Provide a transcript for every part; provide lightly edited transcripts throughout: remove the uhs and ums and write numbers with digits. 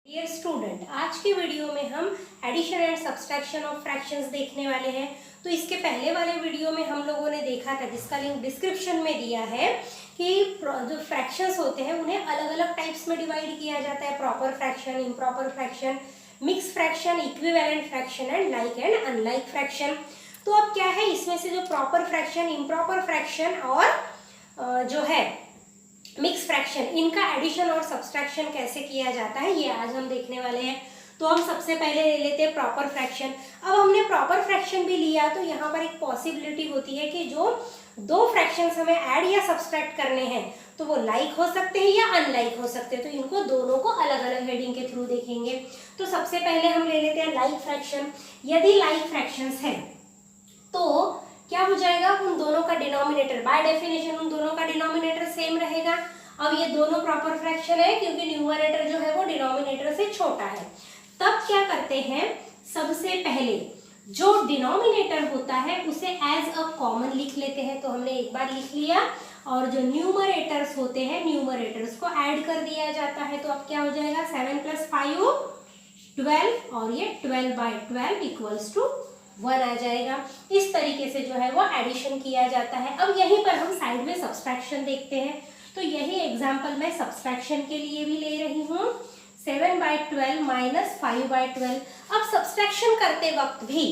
Dear student, आज के video में हम addition and subtraction of fractions देखने वाले हैं। तो इसके पहले वाले वीडियो में हम लोगों ने देखा था, जिसका लिंक डिस्क्रिप्शन में दिया है, कि जो फ्रैक्शंस होते हैं उन्हें अलग अलग टाइप्स में डिवाइड किया जाता है। Proper fraction, improper fraction, mix fraction, equivalent fraction and like and unlike fraction. तो अब क्या है, इसमें से जो प्रॉपर फ्रैक्शन, इम्प्रॉपर फ्रैक्शन और जो है मिक्स फ्रैक्शन, इनका एडिशन और सब्सट्रैक्शन कैसे किया जाता है, ये आज हम देखने वाले हैं। तो हम सबसे पहले ले लेते हैं प्रॉपर फ्रैक्शन। अब हमने प्रॉपर फ्रैक्शन भी लिया तो यहाँ पर एक पॉसिबिलिटी होती है कि जो दो फ्रैक्शंस हमें ऐड या सब्सट्रैक्ट करने हैं तो वो लाइक हो सकते हैं या अनलाइक हो सकते हैं। तो इनको दोनों को अलग अलग हेडिंग के थ्रू देखेंगे। तो सबसे पहले हम ले लेते हैं लाइक फ्रैक्शन। यदि लाइक फ्रैक्शंस है तो क्या हो जाएगा, उन दोनों का डिनोमिनेटर, बाय डेफिनेशन उन दोनों का डिनोमिनेटर सेम रहेगा। अब ये दोनों प्रॉपर फ्रैक्शन है क्योंकि न्यूमरेटर जो है वो डिनोमिनेटर से छोटा है। तब क्या करते हैं, सबसे पहले जो डिनोमिनेटर होता है उसे एज अ कॉमन लिख लेते हैं। तो हमने एक बार लिख लिया, और जो न्यूमरेटर्स होते हैं, न्यूमरेटर्स को ऐड कर दिया जाता है। तो अब क्या हो जाएगा, 7 + 5 12, और ये 12/12 इक्वल्स टू 1 आ जाएगा। इस तरीके से जो है वो एडिशन किया जाता है। अब यहीं पर हम साइड में सब्सट्रैक्शन देखते हैं। तो यही एग्जाम्पल मैं सब्सट्रैक्शन के लिए भी ले रही हूँ, 7/12 - 5/12। अब सब्सट्रैक्शन करते वक्त भी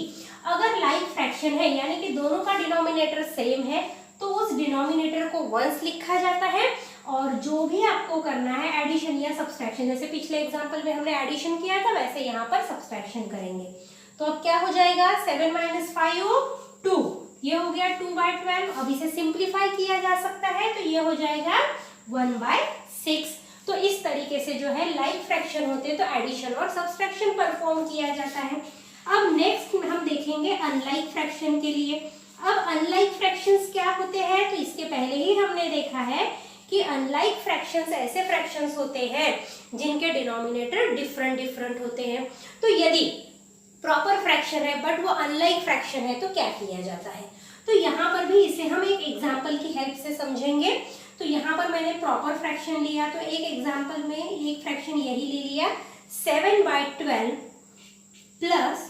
अगर लाइक फ्रैक्शन है, यानी कि दोनों का डिनोमिनेटर सेम है, तो उस डिनोमिनेटर को वंस लिखा जाता है। और जो भी आपको करना है एडिशन या सब्सट्रैक्शन, जैसे पिछले एग्जाम्पल में हमने एडिशन किया था, वैसे यहाँ पर सब्सट्रैक्शन करेंगे। तो अब क्या हो जाएगा, 7 - 5 2, ये हो गया 2/12। अब इसे सिंप्लीफाई किया जा सकता है, तो ये हो जाएगा 1/6। तो इस तरीके से जो है लाइक फ्रैक्शन होते हैं तो एडिशन और सब्सट्रैक्शन परफॉर्म किया जाता है। अब नेक्स्ट हम देखेंगे अनलाइक फ्रैक्शन के लिए। अब अनलाइक फ्रैक्शंस क्या होते हैं, तो इसके पहले ही हमने देखा है कि अनलाइक फ्रैक्शंस ऐसे फ्रैक्शंस होते हैं जिनके डिनोमिनेटर डिफरेंट होते हैं। तो यदि प्रॉपर फ्रैक्शन है बट वो अनलाइक फ्रैक्शन है तो क्या किया जाता है, तो यहाँ पर भी इसे हम एक एग्जाम्पल की हेल्प से समझेंगे। तो यहाँ पर मैंने प्रॉपर फ्रैक्शन लिया, तो एक एग्जाम्पल में एक फ्रैक्शन यही ले लिया, 7/12 +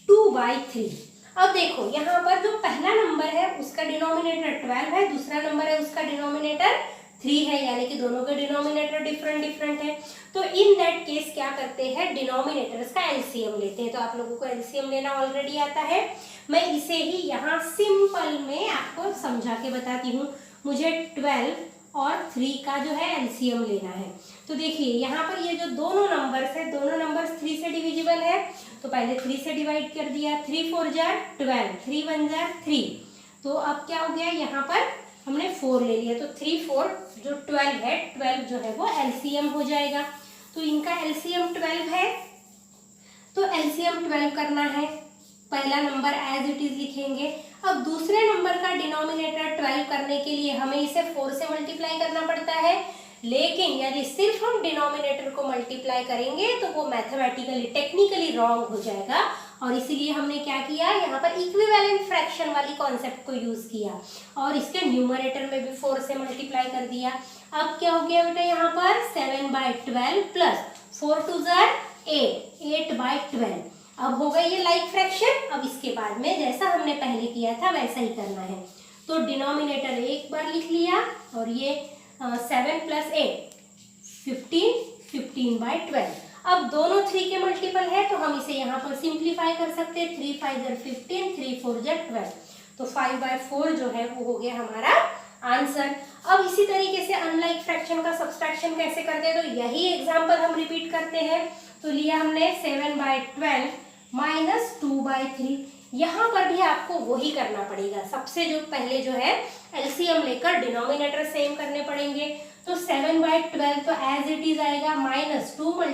2/3। अब देखो यहाँ पर जो पहला नंबर है उसका डिनोमिनेटर 12 है, दूसरा नंबर है उसका डिनोमिनेटर 3 है, यानी कि दोनों के डिनोमिनेटर डिफरेंट है। तो इन दैट केस क्या करते हैं, डिनोमिनेटर्स का एलसीएम लेते हैं। तो आप लोगों को एलसीएम लेना ऑलरेडी आता है, मैं इसे ही यहाँ सिंपल में आपको समझा के बताती हूँ। मुझे 12 और 3 का जो है एलसीएम लेना है। तो देखिए यहाँ पर ये जो दोनों नंबर्स है, दोनों नंबर्स 3 से डिविजिबल है, तो पहले 3 से डिवाइड कर दिया, 3 4 = 12, 3 1 = 3। तो अब क्या हो गया, यहाँ पर हमने 4 ले लिया, तो 3 4 जो 12 है, 12 जो है वो एलसीएम हो जाएगा। तो इनका एलसीएम 12 है, तो एलसीएम 12 करना है, पहला नंबर एज इट इज लिखेंगे। अब दूसरे नंबर का डिनोमिनेटर 12 करने के लिए हमें इसे 4 से मल्टीप्लाई करना पड़ता है, लेकिन यदि सिर्फ हम डिनोमिनेटर को मल्टीप्लाई करेंगे तो वो मैथमेटिकली टेक्निकली रॉन्ग हो जाएगा। और इसीलिए हमने क्या किया, यहाँ पर इक्विवेलेंट फ्रैक्शन वाली कॉन्सेप्ट को यूज किया और इसके न्यूमरेटर में भी 4 से मल्टीप्लाई कर दिया। अब क्या हो गया बेटा, यहाँ पर 7/12 + 4 2 = 8/12। अब हो गई ये लाइक फ्रैक्शन। अब इसके बाद में जैसा हमने पहले किया था वैसा ही करना है। तो डिनोमिनेटर एक बार लिख लिया, और ये 7 + 8 15, 15/12। अब दोनों 3 के मल्टीपल है तो हम इसे यहाँ पर सिंप्लीफाई कर सकते हैं, 3 5 = 15, 3 4 = 12। तो 5/4 जो है वो हो गया हमारा आंसर। अब इसी तरीके से अनलाइक फ्रैक्शन का सब्सट्रैक्शन कैसे करते हैं, तो यही एग्जाम्पल हम रिपीट करते हैं। तो लिया हमने 7/12 - 2/3। यहाँ पर भी आपको वही करना पड़ेगा, सबसे जो पहले जो है एलसीएम लेकर डिनोमिनेटर सेम करने पड़ेंगे। तो 7/12 तो एज इट इज आएगा, -2 × 4 /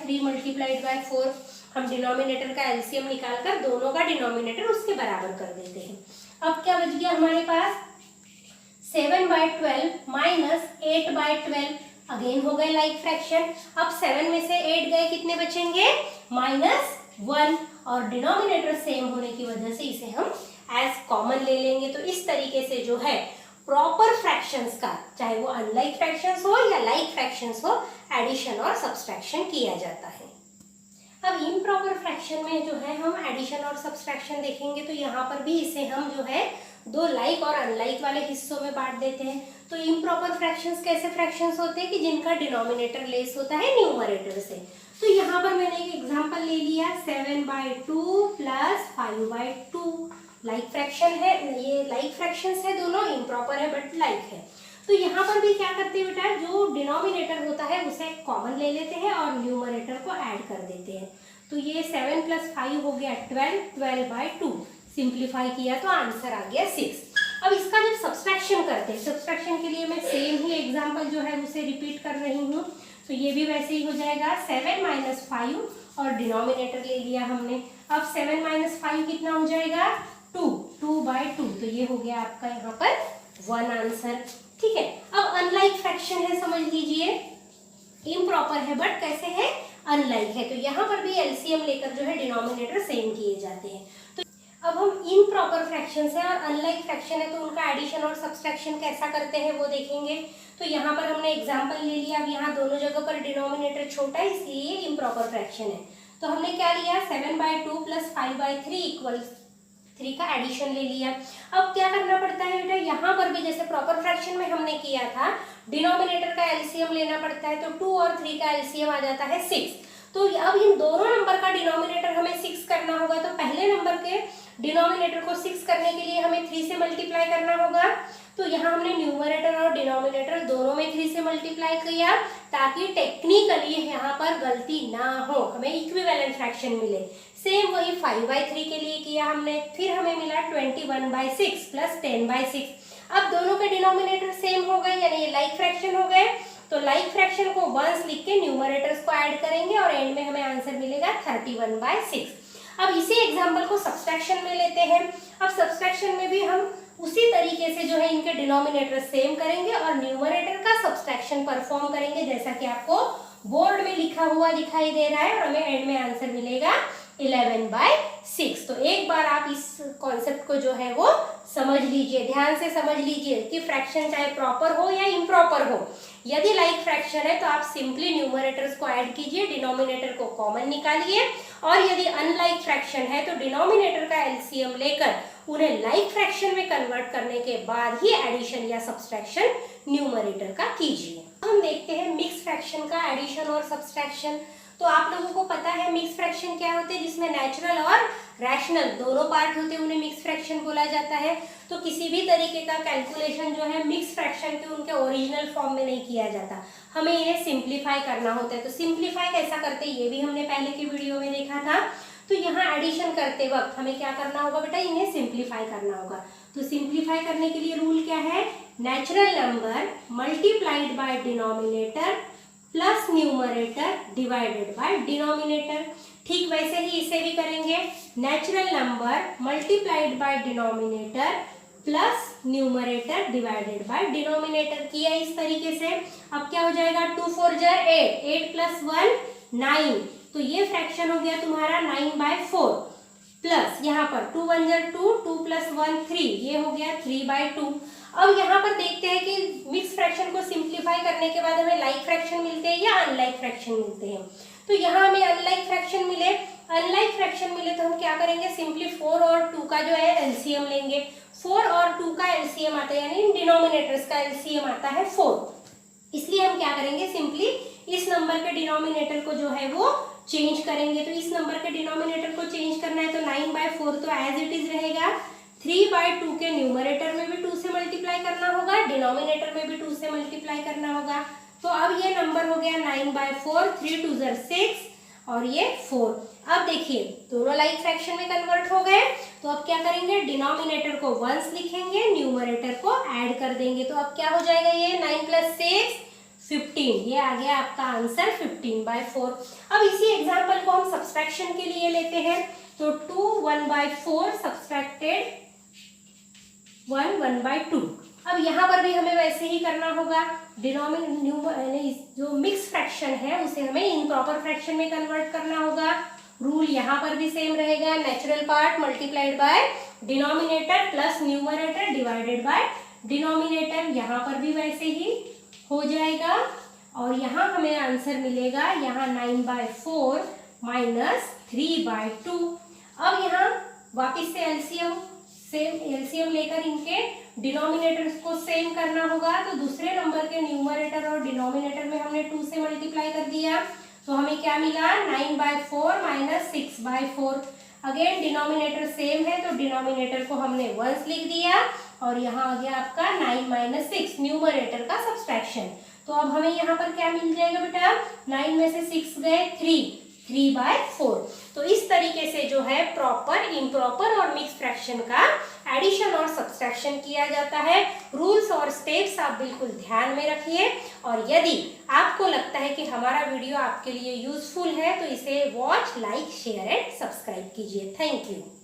3 × 4। हम डिनोमिनेटर का एलसीएम निकालकर दोनों का डिनोमिनेटर उसके बराबर कर देते हैं। अब क्या बच गया हमारे पास, 7/12 - 8/12। अगेन हो गए लाइक फ्रैक्शन। अब 7 में से 8 गए, कितने बचेंगे, -1, और डिनोमिनेटर सेम होने की वजह से इसे हम एज कॉमन ले लेंगे। तो इस तरीके से जो है प्रॉपर फ्रैक्शंस का, चाहे वो अनलाइक फ्रैक्शंस हो या लाइक फ्रैक्शंस हो, एडिशन और सब्सट्रैक्शन किया जाता है। अब इम्प्रॉपर फ्रैक्शन में जो है हम एडिशन और सब्सट्रैक्शन देखेंगे, तो यहाँ पर भी इसे हम जो है दो लाइक और अनलाइक वाले हिस्सों में बांट देते हैं। तो इम्प्रॉपर फ्रैक्शंस कैसे फ्रैक्शंस होते हैं कि जिनका डिनोमिनेटर लेस होता है न्यूमरेटर से। तो यहाँ पर मैंने एक एग्जांपल ले लिया 7/2 प्लस 5/2। लाइक फ्रैक्शन है, ये लाइक फ्रैक्शंस है, दोनों इम्प्रॉपर है बट लाइक है। तो यहाँ पर भी क्या करते हैं बेटा, जो डिनोमिनेटर होता है उसे कॉमन ले लेते हैं और न्यूमरेटर को ऐड कर देते हैं। तो ये 7 + 5 हो गया 12, 12/2 सिंप्लीफाई किया तो आंसर आ गया 6। अब इसका जब सब्सट्रैक्शन करते हैं, सब्सट्रैक्शन के लिए मैं सेम ही एग्जांपल जो है उसे रिपीट कर रही हूँ। तो ये भी वैसे ही हो जाएगा 7 - 5 और डिनोमिनेटर ले लिया हमने। अब 7 - 5 कितना हो जाएगा 2, 2/2। तो ये हो गया आपका यहाँ पर 1 आंसर। ठीक है। अब अनलाइक फ्रैक्शन है, समझ लीजिए, इम्प्रॉपर है बट कैसे है, अनलाइक है। तो यहाँ पर भी एलसीएम लेकर जो है डिनोमिनेटर सेम किए जाते हैं। तो अब हम इम्प्रॉपर फ्रैक्शन है और अनलाइक फ्रैक्शन है, तो उनका एडिशन और सब्सट्रैक्शन कैसा करते हैं वो देखेंगे। तो यहाँ पर हमने एग्जाम्पल ले लिया। अब यहाँ दोनों जगह पर डिनोमिनेटर छोटा है, इसलिए ये इम्प्रॉपर फ्रैक्शन है। तो हमने क्या लिया, 7/2 + 5/3 = 3 का एडिशन ले लिया। अब क्या करना पड़ता है बेटा, यहाँ पर भी जैसे प्रॉपर फ्रैक्शन में हमने किया था, डिनोमिनेटर का एलसीएम लेना पड़ता है। तो 2 और 3 का एलसीएम आ जाता है 6। तो अब इन दोनों नंबर का डिनोमिनेटर हमें 6 करना होगा। तो पहले नंबर के डिनोमिनेटर को 6 करने के लिए हमें 3 से मल्टीप्लाई करना होगा। तो यहाँ हमने न्यूमरेटर और डिनोमिनेटर दोनों में 3 से मल्टीप्लाई किया, ताकि टेक्निकली यहाँ पर गलती ना हो, हमें इक्विवेलेंट फ्रैक्शन मिले। सेम वही 5/3 के लिए किया हमने, फिर हमें मिला 21/6 प्लस 10/6। अब दोनों के डिनोमिनेटर सेम हो गए, यानी ये लाइक फ्रैक्शन हो गए। तो लाइक फ्रैक्शन को वंस लिख के न्यूमरेटर्स को ऐड करेंगे और एंड में हमें आंसर मिलेगा 31/6। अब इसी एग्जाम्पल को सब्सट्रैक्शन में लेते हैं। अब सब्सट्रैक्शन में भी हम उसी तरीके से जो है इनके डिनोमिनेटर सेम करेंगे और न्यूमरेटर का सब्सट्रैक्शन परफॉर्म करेंगे, जैसा कि आपको बोर्ड में लिखा हुआ दिखाई दे रहा है। और हमें एंड में आंसर मिलेगा 11/6। तो एक बार आप इस कॉन्सेप्ट को जो है वो समझ लीजिए, ध्यान से समझ लीजिए कि फ्रैक्शन चाहे प्रॉपर हो या इम्प्रॉपर हो, यदि लाइक फ्रैक्शन है तो आप सिंपली न्यूमरेटर्स को ऐड कीजिए, डिनोमिनेटर को कॉमन निकालिए। और यदि अनलाइक फ्रैक्शन है तो डिनोमिनेटर का एलसीएम लेकर उन्हें लाइक फ्रैक्शन में कन्वर्ट करने के बाद ही एडिशन या सब्सट्रैक्शन न्यूमरेटर का कीजिए। हम देखते हैं मिक्स फ्रैक्शन का एडिशन और सब्सट्रैक्शन। तो आप लोगों को पता है मिक्स फ्रैक्शन क्या होते हैं, जिसमें नेचुरल और रैशनल दोनों पार्ट होते हैं, उन्हें मिक्स फ्रैक्शन बोला जाता है। तो किसी भी तरीके का कैलकुलेशन जो है मिक्स फ्रैक्शन के उनके ओरिजिनल फॉर्म में नहीं किया जाता, हमें इन्हें सिंप्लीफाई करना होता है। तो सिंप्लीफाई कैसा करते हैं ये भी हमने पहले की वीडियो में देखा था। तो यहाँ एडिशन करते वक्त हमें क्या करना होगा बेटा, इन्हें सिंप्लीफाई करना होगा। तो सिंप्लीफाई करने के लिए रूल क्या है, natural number multiplied by denominator plus numerator divided by denominator. ठीक वैसे ही इसे भी करेंगे, natural number multiplied by denominator plus numerator divided by denominator किया इस तरीके से। अब क्या हो जाएगा, 2 4 = 8, 8 + 1 9। तो ये फ्रैक्शन हो गया तुम्हारा 9/4 प्लस यहाँ पर 2 1 = 2, 2 + 1 3, ये हो गया 3/2। अब यहाँ पर देखते हैं कि मिक्स फ्रैक्शन को सिंप्लीफाई करने के बाद हमें लाइक फ्रैक्शन मिलते हैं या अनलाइक फ्रैक्शन मिलते हैं। तो यहाँ हमें अनलाइक फ्रैक्शन मिले, अनलाइक फ्रैक्शन मिले तो हम क्या करेंगे, सिंपली 4 और 2 का जो है एलसीएम लेंगे। 4 और 2 का एलसीएम आता है, यानी डिनोमिनेटर्स का एलसीएम आता है 4। इसलिए हम क्या करेंगे, सिंपली इस नंबर के डिनोमिनेटर को जो है वो चेंज करेंगे। तो इस नंबर के डिनोमिनेटर को चेंज करना है तो 9/4 तो एज इट इज रहेगा। 3/2 के न्यूमरेटर में भी 2 से मल्टीप्लाई करना होगा, डिनोमिनेटर में भी 2 से मल्टीप्लाई करना होगा। तो अब ये नंबर हो गया 9/4, 3 2 = 6 और ये 4। अब देखिए दोनों लाइक फ्रैक्शन में कन्वर्ट हो गए। तो अब क्या करेंगे, डिनोमिनेटर को वंस लिखेंगे, न्यूमरेटर को ऐड कर देंगे। तो अब क्या हो जाएगा, ये 9 + 6 15, ये आ गया आपका आंसर 15/4। अब इसी एग्जाम्पल को हम सब्सट्रैक्शन के लिए लेते हैं। तो 2 1/4 सब्सट्रैक्टेड 1 1/2। अब यहाँ पर भी हमें वैसे ही करना होगा, जो मिक्स फ्रैक्शन है उसे हमें इम्प्रॉपर फ्रैक्शन में कन्वर्ट करना होगा। रूल यहाँ पर भी सेम रहेगा, natural part multiplied by denominator plus numerator divided by denominator यहाँ पर भी वैसे ही हो जाएगा और यहाँ हमें आंसर मिलेगा यहाँ 9/4 माइनस 3/2। अब यहाँ वापिस से एलसीएम लेकर इनके डिनोमिनेटर्स को सेम करना होगा। तो दूसरे नंबर के न्यूमरेटर और डिनोमिनेटर में हमने 2 से मल्टीप्लाई कर दिया तो हमें क्या मिला 9/4 माइनस 6/4। अगेन डिनोमिनेटर सेम है तो डिनोमिनेटर को हमने वंस लिख दिया और यहाँ आ गया आपका 9 माइनस 6 न्यूमरेटर का सब्सट्रैक्शन। तो अब हमें यहाँ पर क्या मिल जाएगा बेटा 9 में से 6 गए 3/4। तो इस तरीके से जो है प्रॉपर, इम्प्रॉपर और मिक्स फ्रैक्शन का एडिशन और सब्सट्रैक्शन किया जाता है। रूल्स और स्टेप्स आप बिल्कुल ध्यान में रखिए और यदि आपको लगता है कि हमारा वीडियो आपके लिए यूजफुल है तो इसे watch, like, share and subscribe कीजिए। Thank you.